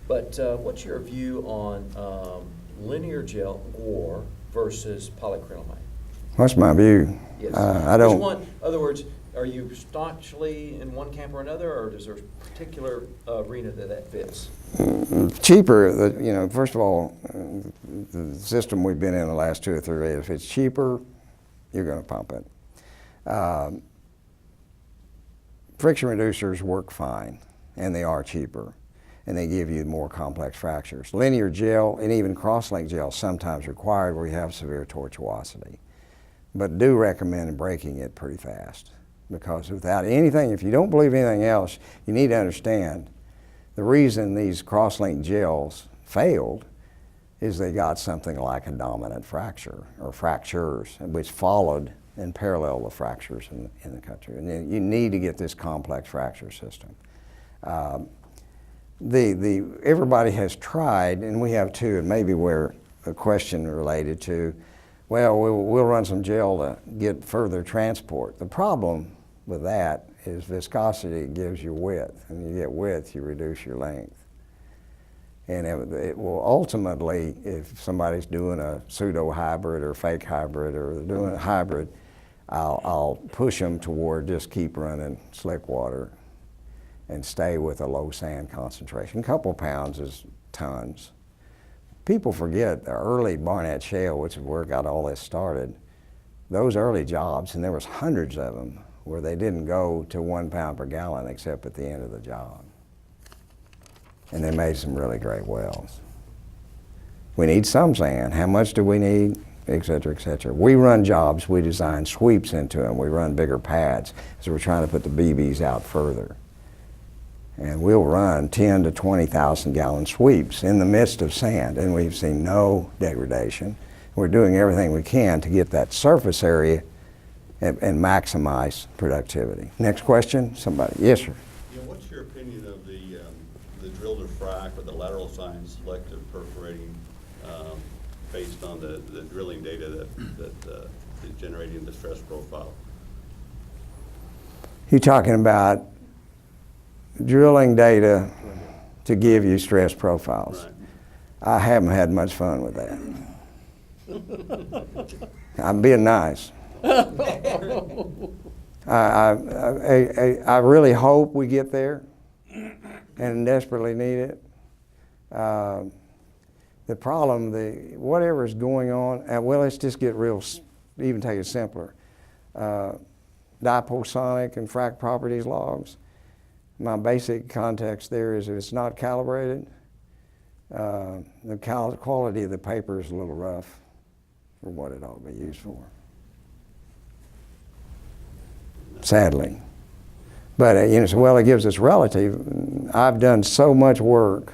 But what's your view on linear gel GOR versus polyacrylamide? What's my view? Yes. I don't. Which one, in other words, are you staunchly in one camp or another, or is there a particular arena that fits? Cheaper, first of all, the system we've been in the last 2 or 3 years, if it's cheaper, you're going to pump it. Friction reducers work fine, and they are cheaper, and they give you more complex fractures. Linear gel and even cross-link gel sometimes required where you have severe tortuosity. But do recommend breaking it pretty fast, because without anything, if you don't believe anything else, you need to understand the reason these cross-link gels failed is they got something like a dominant fracture or fractures, which followed in parallel the fractures in the country. And then you need to get this complex fracture system. Everybody has tried, and we have too, and maybe where a question related to, well, we'll run some gel to get further transport. The problem with that is viscosity gives you width, and you get width, you reduce your length. And it will ultimately, if somebody's doing a pseudo-hybrid or fake hybrid or they're doing a hybrid, I'll push them toward just keep running slick water and stay with a low sand concentration. A couple pounds is tons. People forget the early Barnett Shale, which is where got all this started, those early jobs, and there was hundreds of them, where they didn't go to 1 pound per gallon except at the end of the job. And they made some really great wells. We need some sand. How much do we need? Et cetera, et cetera. We run jobs, we design sweeps into them. We run bigger pads, so we're trying to put the BBs out further. And we'll run 10 to 20,000 gallon sweeps in the midst of sand, and we've seen no degradation. We're doing everything we can to get that surface area and maximize productivity. Next question, somebody. Yes, sir. Yeah, what's your opinion of the drill to frac or the lateral sign selective perforating based on the drilling data that is generating the stress profile? You're talking about drilling data to give you stress profiles. Right. I haven't had much fun with that. I'm being nice. I really hope we get there and desperately need it. The problem, whatever is going on, well, let's just get real, even take it simpler. Diposonic and frac properties logs. My basic context there is if it's not calibrated, the quality of the paper is a little rough for what it ought to be used for. Sadly. But well, it gives us relative. I've done so much work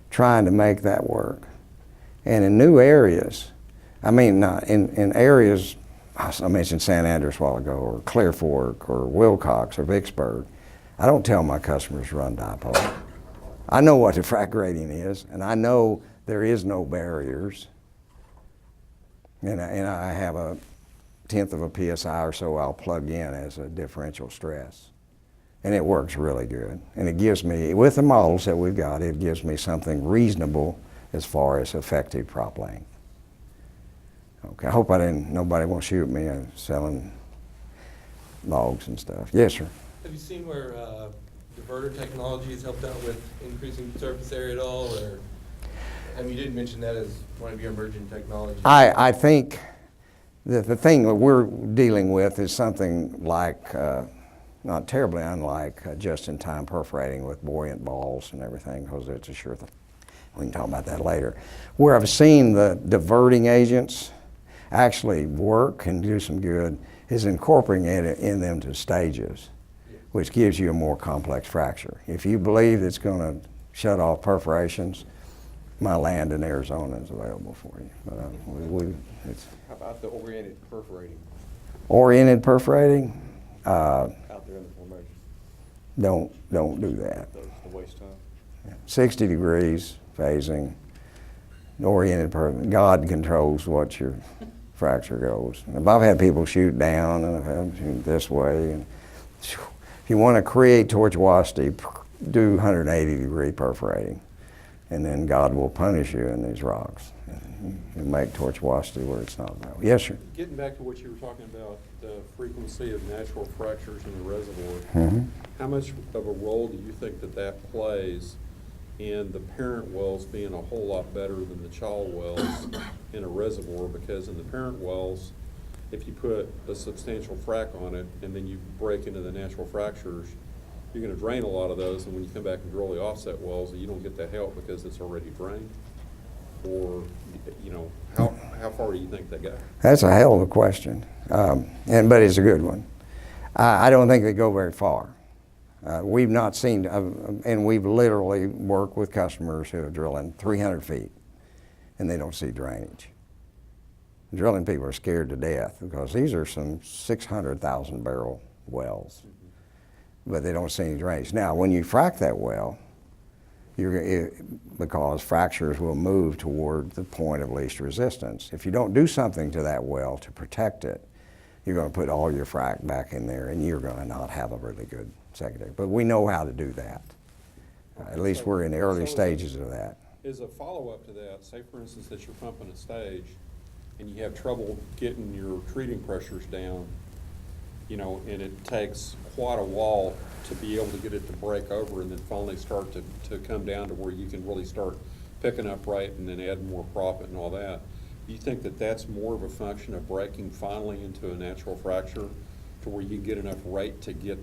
trying to make that work. And in new areas, I mean, in areas, I mentioned San Andreas a while ago, or Clear Fork, or Wilcox, or Vicksburg, I don't tell my customers to run dipole. I know what the frac grading is, and I know there is no barriers. And I have a 1/10 of a PSI or so I'll plug in as a differential stress. And it works really good. And it gives me, with the models that we've got, it gives me something reasonable as far as effective prop length. Okay, I hope nobody won't shoot me selling logs and stuff. Yes, sir. Have you seen where diverter technology has helped out with increasing surface area at all? Or, you did mention that as one of your emerging technologies. I think that the thing that we're dealing with is something like, not terribly unlike just-in-time perforating with buoyant balls and everything, because it's a sure thing. We can talk about that later. Where I've seen the diverting agents actually work and do some good is incorporating it in them to stages, which gives you a more complex fracture. If you believe it's going to shut off perforations, my land in Arizona is available for you. But how about the oriented perforating? Oriented perforating? Out there in the formation. Don't do that. It's a waste of time. 60 degrees phasing, oriented perforating. God controls what your fracture goes. And I've had people shoot down, and I've had them shoot this way. And if you want to create tortuosity, do 180 degree perforating. And then God will punish you in these rocks and make tortuosity where it's not available. Yes, sir. Getting back to what you were talking about, the frequency of natural fractures in the reservoir, Mhm. how much of a role do you think that that plays in the parent wells being a whole lot better than the child wells in a reservoir? Because in the parent wells, if you put a substantial frac on it and then you break into the natural fractures, you're gonna drain a lot of those, and when you come back and drill the offset wells, you don't get that help because it's already drained? Or, you know, how far do you think they go? That's a hell of a question, but it's a good one. I don't think they go very far. We've not seen, and we've literally worked with customers who are drilling 300 feet, and they don't see drainage. Drilling people are scared to death because these are some 600,000 barrel wells, but they don't see any drainage. Now, when you frack that well, because fractures will move toward the point of least resistance. If you don't do something to that well to protect it, you're going to put all your frac back in there, and you're going to not have a really good secondary. But we know how to do that. At least we're in the early stages of that. As a follow-up to that, say for instance that you're pumping a stage and you have trouble getting your treating pressures down, you know, and it takes quite a while to be able to get it to break over and then finally start to come down to where you can really start picking up right and then add more proppant and all that. Do you think that that's more of a function of breaking finally into a natural fracture to where you get enough rate to get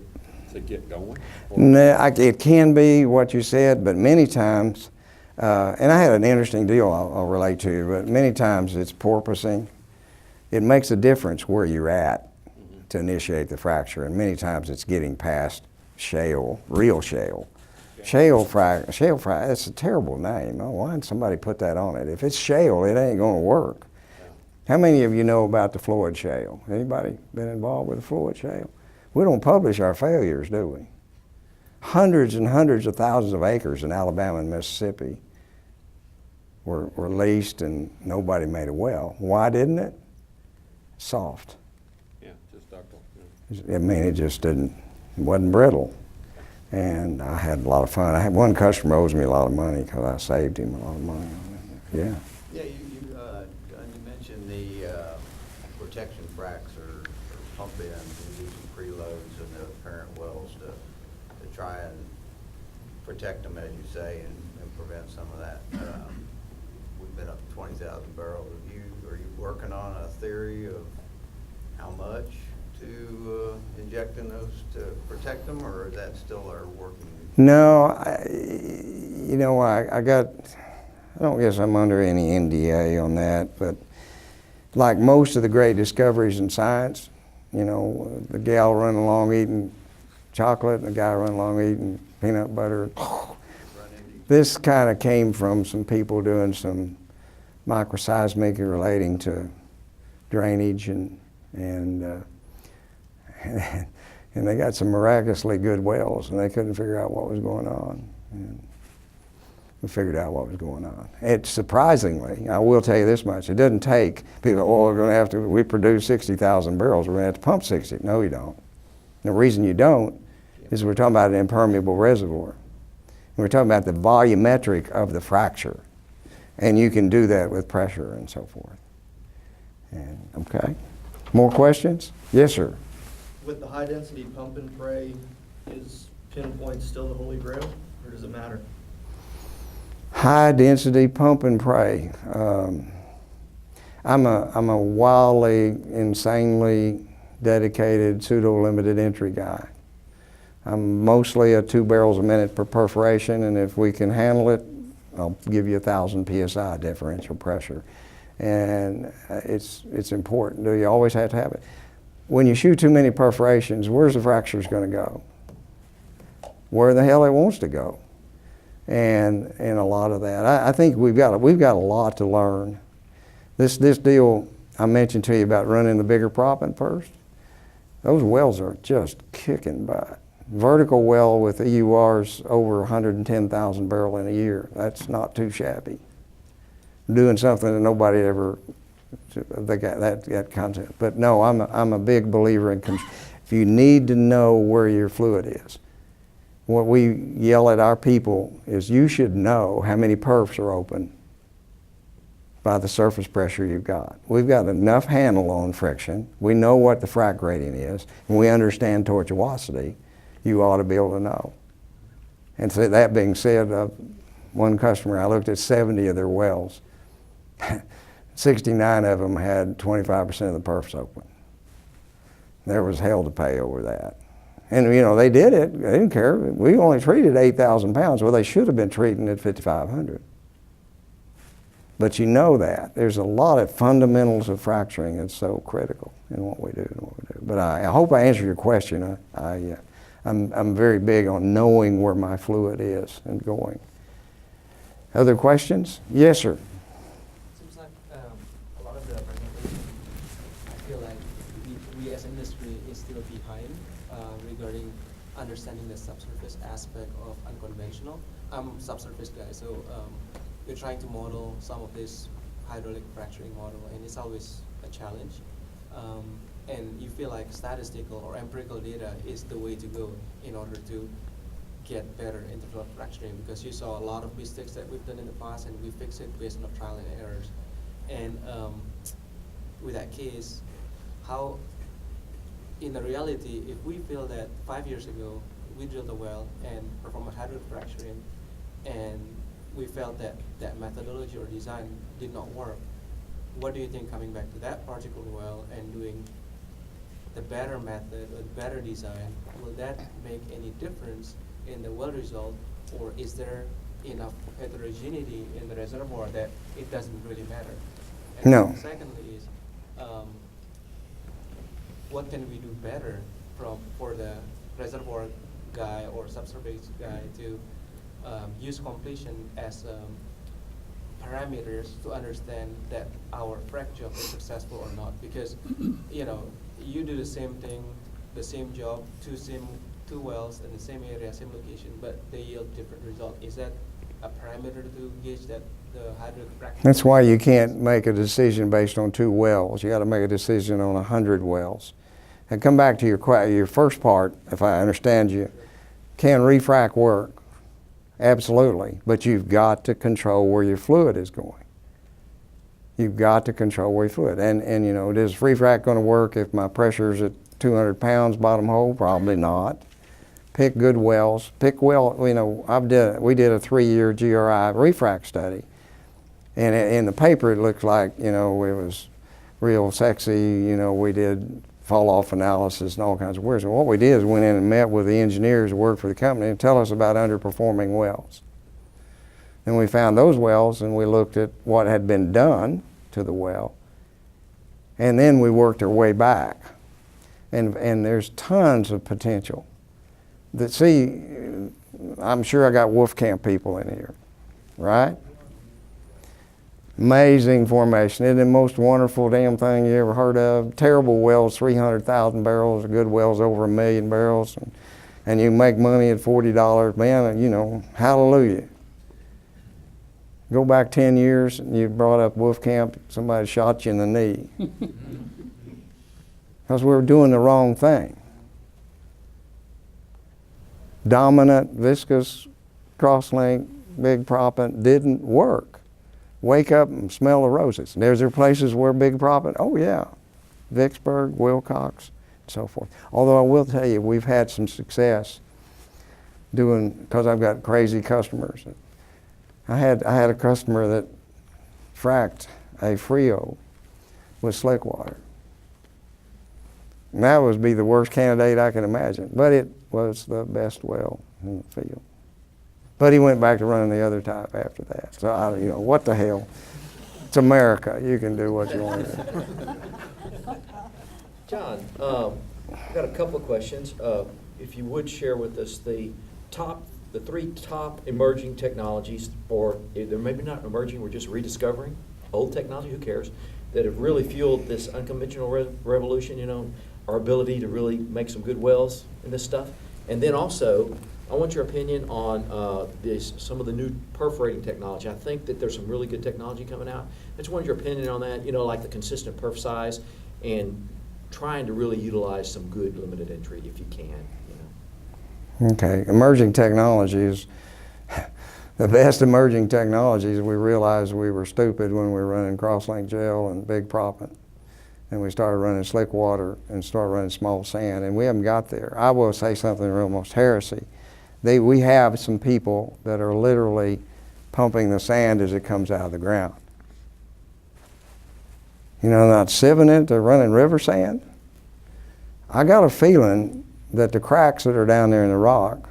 going? Or? No, it can be what you said, but many times, and I had an interesting deal I'll relate to you, but many times it's porpoising. It makes a difference where you're at to initiate the fracture, and many times it's getting past shale, real shale. Shale frac, it's a terrible name. Oh, why did somebody put that on it? If it's shale, it ain't gonna work. How many of you know about the Floyd Shale? Anybody been involved with the Floyd Shale? We don't publish our failures, do we? Hundreds and hundreds of thousands of acres in Alabama and Mississippi were leased and nobody made a well. Why didn't it? Soft. Yeah, just ductile. Yeah. I mean, it just didn't, it wasn't brittle. And I had a lot of fun. I had one customer owes me a lot of money because I saved him a lot of money on it. Yeah. Yeah, John, you mentioned the protection fracs or pump ins and using preloads in the parent wells to try and protect them, as you say, and prevent some of that. We've been up to 20,000 barrels. Are you working on a theory of how much to inject in those to protect them, or is that still our working? No, I don't guess I'm under any NDA on that, but like most of the great discoveries in science, the gal running along eating chocolate and the guy running along eating peanut butter. This kind of came from some people doing some microseismic relating to drainage and they got some miraculously good wells, and they couldn't figure out what was going on. And we figured out what was going on. It surprisingly, I will tell you this much, it doesn't take people, we're going to have to, we produce 60,000 barrels, we're going to have to pump 60. No, you don't. The reason you don't is we're talking about an impermeable reservoir. We're talking about the volumetric of the fracture. And you can do that with pressure and so forth. And, okay. More questions? Yes, sir. With the high-density pump and pray, is pinpoint still the holy grail, or does it matter? High-density pump and pray. I'm a wildly, insanely dedicated pseudo-limited entry guy. I'm mostly a 2 barrels a minute per perforation, and if we can handle it, I'll give you 1,000 PSI differential pressure. And it's important. Do you always have to have it? When you shoot too many perforations, where's the fractures going to go? Where the hell it wants to go. And a lot of that. I think we've got a lot to learn. This deal I mentioned to you about running the bigger proppant first, those wells are just kicking butt. Vertical well with EURs over 110,000 barrel in a year, that's not too shabby. Doing something that nobody ever, that concept. But no, I'm a big believer in, if you need to know where your fluid is, what we yell at our people is you should know how many perfs are open by the surface pressure you've got. We've got enough handle on friction. We know what the frac gradient is, and we understand tortuosity. You ought to be able to know. And so that being said, one customer, I looked at 70 of their wells. 69 of them had 25% of the perfs open. There was hell to pay over that. And you know, they did it, they didn't care. We only treated 8,000 pounds. Well, they should have been treating at 5,500. But you know that. There's a lot of fundamentals of fracturing that's so critical in what we do and what we do. But I hope I answered your question. I'm very big on knowing where my fluid is and going. Other questions? Yes, sir. Seems like a lot of the presentation, I feel like we as industry is still behind regarding understanding the subsurface aspect of unconventional. I'm subsurface guy, so we're trying to model some of this hydraulic fracturing model, and it's always a challenge. And you feel like statistical or empirical data is the way to go in order to get better interval fracturing, because you saw a lot of mistakes that we've done in the past, and we fix it based on trial and errors. And with that case, how, in the reality, if we feel that 5 years ago we drilled a well and performed a hydraulic fracturing, and we felt that that methodology or design did not work, what do you think coming back to that particular well and doing the better method or the better design, will that make any difference in the well result, or is there enough heterogeneity in the reservoir that it doesn't really matter? And No. secondly is, what can we do better for the reservoir guy or subsurface guy to use completion as parameters to understand that our frac job is successful or not? Because you know, you do the same thing, the same job, two wells in the same area, same location, but they yield different results. Is that a parameter to gauge that the hydraulic fracture? That's why you can't make a decision based on 2 wells. You got to make a decision on 100 wells. And come back to your first part, if I understand you. Can refrac work? Absolutely, but you've got to control where your fluid is going. You've got to control where your fluid. And you know, is refrac going to work if my pressure's at 200 pounds bottom hole? Probably not. Pick good wells. Pick well. You know, we did a 3-year GRI refrac study, and in the paper it looked like, you know, it was real sexy. You know, we did fall-off analysis and all kinds of work. So what we did is went in and met with the engineers who worked for the company and tell us about underperforming wells. And we found those wells, and we looked at what had been done to the well, and then we worked our way back. And there's tons of potential. See, I'm sure I got Wolfcamp people in here, right? Amazing formation. Isn't it the most wonderful damn thing you ever heard of? Terrible wells, 300,000 barrels. Good wells, over 1 million barrels. And you make money at $40. Man, you know, hallelujah. Go back 10 years and you brought up Wolfcamp, somebody shot you in the knee. Because we were doing the wrong thing. Dominant, viscous, crosslink, big proppant didn't work. Wake up and smell the roses. There's there places where big proppant, oh yeah, Vicksburg, Wilcox, and so forth. Although I will tell you, we've had some success doing, because I've got crazy customers. I had a customer that fracked a Frio with slick water. And that would be the worst candidate I can imagine, but it was the best well in the field. But he went back to running the other type after that. So, you know, what the hell? It's America. You can do what you want to do. John, I've got a couple of questions. If you would share with us the 3 top emerging technologies, or they're maybe not emerging, we're just rediscovering old technology, who cares, that have really fueled this unconventional revolution, you know, our ability to really make some good wells in this stuff. And then also, I want your opinion on some of the new perforating technology. I think that there's some really good technology coming out. I just wanted your opinion on that, you know, like the consistent perf size and trying to really utilize some good limited entry if you can, you know. Okay, emerging technologies. The best emerging technologies, we realized we were stupid when we were running crosslink gel and big proppant. And we started running slick water and started running small sand, and we haven't got there. I will say something almost heresy. We have some people that are literally pumping the sand as it comes out of the ground. You know, not sieving it, they're running river sand. I got a feeling that the cracks that are down there in the rock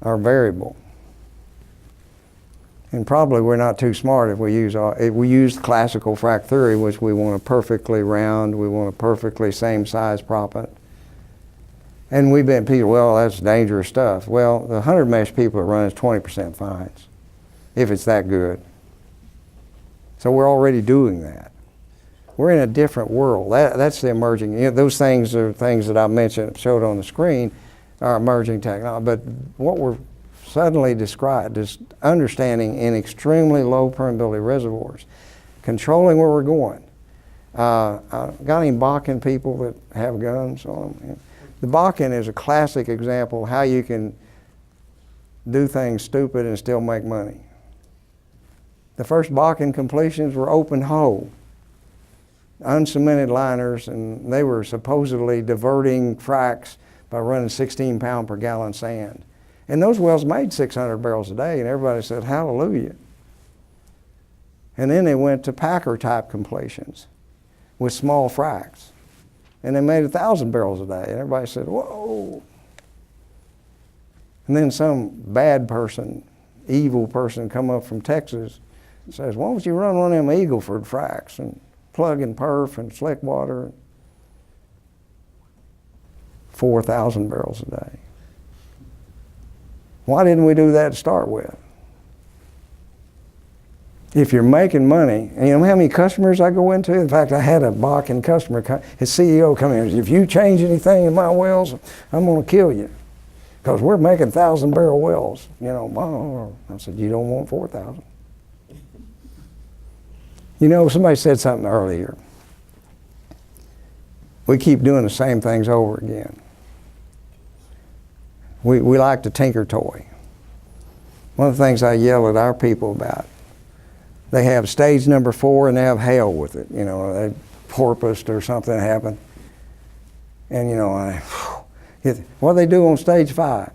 are variable. And probably we're not too smart if we use classical frac theory, which we want a perfectly round, we want a perfectly same size proppant. And we've been people, well, that's dangerous stuff. Well, the 100 mesh people are running 20% fines, if it's that good. So we're already doing that. We're in a different world. That's the emerging, you know, those things are things that I mentioned, showed on the screen, are emerging technology. But what we're suddenly described is understanding in extremely low permeability reservoirs, controlling where we're going. Got any Bakken people that have guns on them? The Bakken is a classic example of how you can do things stupid and still make money. The first Bakken completions were open hole, uncemented liners, and they were supposedly diverting fracs by running 16 pound per gallon sand. And those wells made 600 barrels a day, and everybody said, hallelujah. And then they went to Packer type completions with small fracs. And they made 1,000 barrels a day, and everybody said, whoa. And then some bad person, evil person come up from Texas and says, why don't you run one of them Eagleford fracs and plug in perf and slick water? 4,000 barrels a day. Why didn't we do that to start with? If you're making money, and you know how many customers I go into? In fact, I had a Bakken customer, his CEO come in and said, if you change anything in my wells, I'm going to kill you. Because we're making 1,000 barrel wells. You know, I said, you don't want 4,000. You know, somebody said something earlier. We keep doing the same things over again. We like to tinker toy. One of the things I yell at our people about, they have stage number 4 and they have hell with it. You know, they porpoised or something happened. And you know, what do they do on stage 5?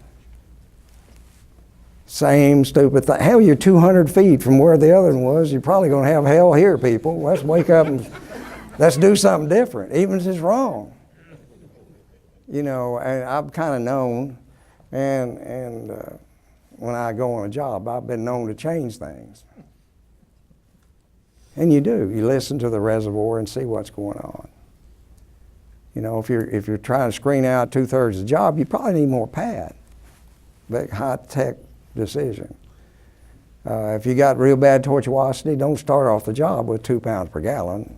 Same stupid thing. Hell, you're 200 feet from where the other one was. You're probably going to have hell here, people. Let's wake up and let's do something different, even if it's wrong. You know, and I've kind of known, and when I go on a job, I've been known to change things. And you do. You listen to the reservoir and see what's going on. You know, if you're trying to screen out 2/3 of the job, you probably need more pad. Big high-tech decision. If you got real bad tortuosity, don't start off the job with 2 pounds per gallon.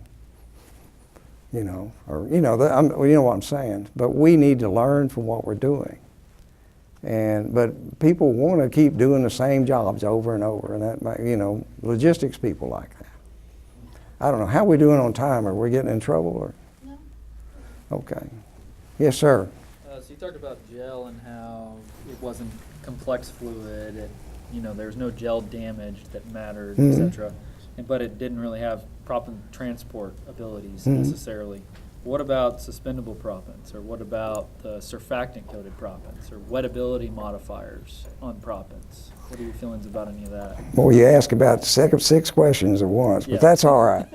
You know, or you know what I'm saying. But we need to learn from what we're doing. But people want to keep doing the same jobs over and over, and that, you know, logistics people like that. I don't know, how are we doing on time? Are we getting in trouble or? No. Okay. Yes, sir. So you talked about gel and how it wasn't complex fluid. You know, there was no gel damage that mattered, Mhm. etc. But it didn't really have proppant transport abilities necessarily. What about suspendable proppants, or what about the surfactant-coated proppants, or wettability modifiers on proppants? What are your feelings about any of that? Well, you ask about 6 questions at once, but Yeah. that's all right.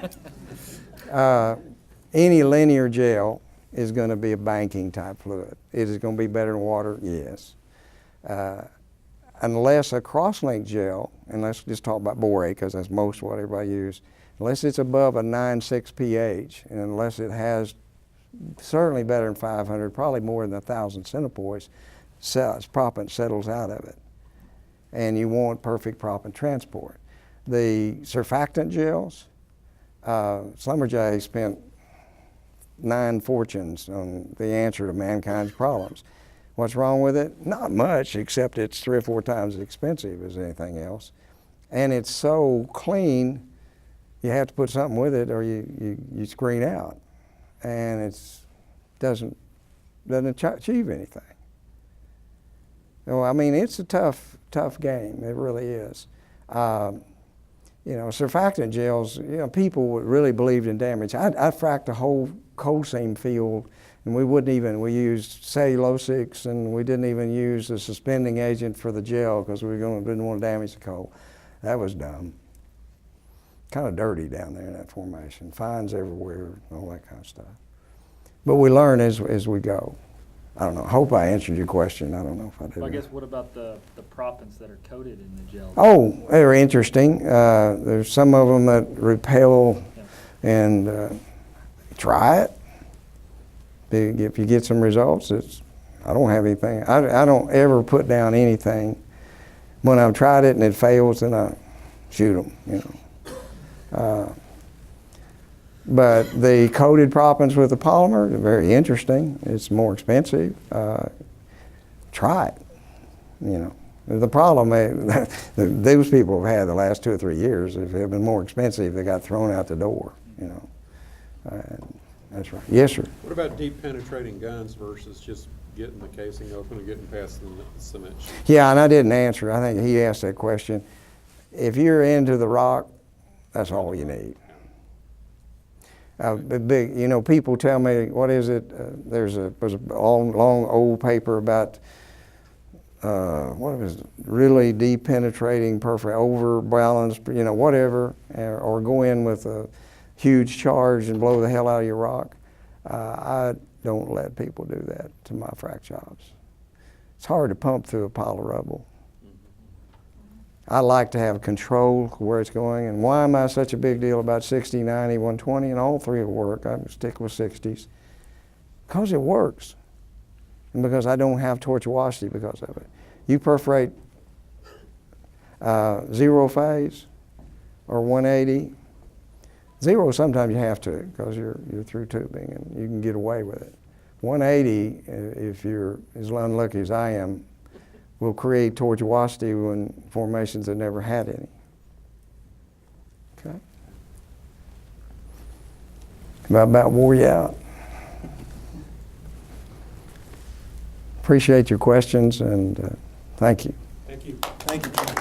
Any linear gel is going to be a banking type fluid. Is it going to be better than water? Yes. Unless a crosslink gel, and let's just talk about borate because that's most what everybody uses, unless it's above a 9.6 pH, and unless it has certainly better than 500, probably more than 1,000 centipoise, proppant settles out of it. And you want perfect proppant transport. The surfactant gels, Schlumberger spent 9 fortunes on the answer to mankind's problems. What's wrong with it? Not much, except it's 3 or 4 times as expensive as anything else. And it's so clean, you have to put something with it or you screen out. And it doesn't achieve anything. Well, I mean, it's a tough game. It really is. You know, surfactant gels, you know, people really believed in damage. I fracked a whole coal seam field, and we used cellulosics, and we didn't even use the suspending agent for the gel because didn't want to damage the coal. That was dumb. Kind of dirty down there in that formation. Fines everywhere, all that kind of stuff. But we learn as we go. I don't know. I hope I answered your question. I don't know if I did. Well, I guess what about the proppants that are coated in the gel? Oh, they're interesting. There's some of them that repel, and try it. If you get some results, I don't have anything. I don't ever put down anything. When I've tried it and it fails, then I shoot them, you know. But the coated proppants with the polymer are very interesting. It's more expensive. Try it, you know. The problem those people have had the last 2 or 3 years, if they've been more expensive, they got thrown out the door, you know. That's right. Yes, sir. What about deep penetrating guns versus just getting the casing open and getting past the cement sheet? Yeah, and I didn't answer. I think he asked that question. If you're into the rock, that's all you need. You know, people tell me, what is it? Was a long old paper about what was it? Really deep penetrating, perfect, overbalanced, you know, whatever, or go in with a huge charge and blow the hell out of your rock. I don't let people do that to my frac jobs. It's hard to pump through a pile of rubble. I like to have control of where it's going. And why am I such a big deal about 60, 90, 120? And all three will work. I stick with 60s. Because it works. And because I don't have tortuosity because of it. You perforate 0 phase or 180. 0 sometimes you have to because you're through tubing and you can get away with it. 180, if you're as unlucky as I am, will create tortuosity when formations that never had any. Okay? About wore you out. Appreciate your questions and thank you. Thank you. Thank you, Jim.